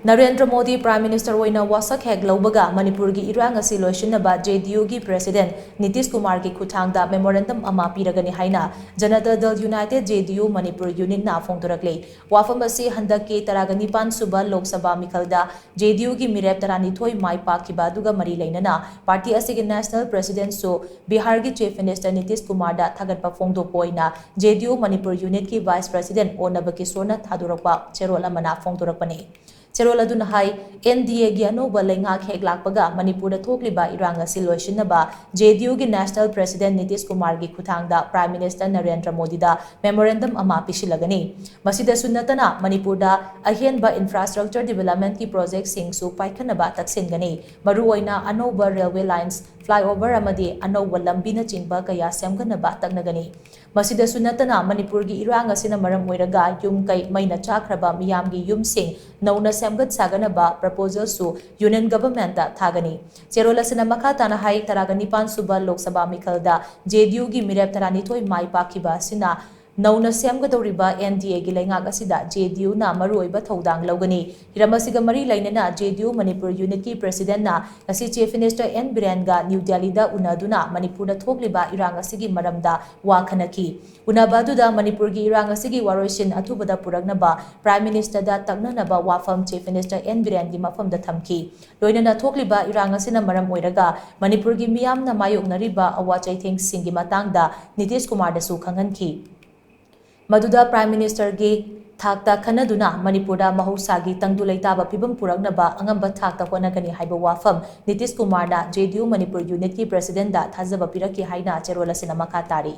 Narendra Modi Prime Minister oina washak hek loubaga Manipur gi Irang Asi loishinnaba JDU gi President Nistish Kumar gi Khuthangda Memorandum ama Piragani haina Janata Dal United JDU Manipur Unit na phongdorakli wafam asi handaki Piragani pan suba Lok Sabha mikhalda JDU gi mirep tarani thoi mai pakiba duga mari leinana party asigi National President so Bihar gi Chief Minister Nistish Kumar da thagatpa phongdokpa oina JDU Manipur Unit ki Vice President onaba ki sorna thadurakpa cherol amana phongdorakpani Cherol aduna hai NDA gi anoba lengak hek lakpaga Manipur da thokliba Irang Asi loishinnaba JDU gi National President Nistish Kumar gi Khuthangda Prime Minister Narendra Modi da Memorandum ama pisilagani masida sunnatana Manipur da ahenba infrastructure development ki project sing su paikhanaba taksingani maru oina anoba railway lines flyover amadi anoba lambi na chingba kaya semganaba taknagani masida sunnatana Manipur gi Irang Asina maram oiraga yum kai maina chakraba miyam gi yum sing nauna semgat saganaba proposal su union government da thagani cherola sina makha tana hai taragani pan suba Lok Sabha mikhalda JDU gi mirep tarani thoi mai pakiba sina nauna semgadoriba NDA gi lengak asida JDU na maruoiba thodang logani hiramasiga mari lainana JDU Manipur Unit ki President na asi Chief Minister N Biranga New Delhi da unaduna Manipur da thokliba Irang Asigi maramda wakhanaki unabadu da Manipur gi Irang Asigi waroisin athubada puraknaba Prime Minister da taknanaba wafam Chief Minister N Biranga gi mafam da thamki loinana thokliba Irang Asina maram oiraga Manipur gi miyam na mayoknariba awachai thing singi matangda Nistish Kumar da su khanganki Maduda Prime Minister gi thakta khanaduna Manipurda mahusagi tangdulai taba phibam puraknaba angamba thakta honagani haiba wafam Nistish Kumar na JDU Manipur Unit ki President da thajaba piraki haina cherola sina makha tari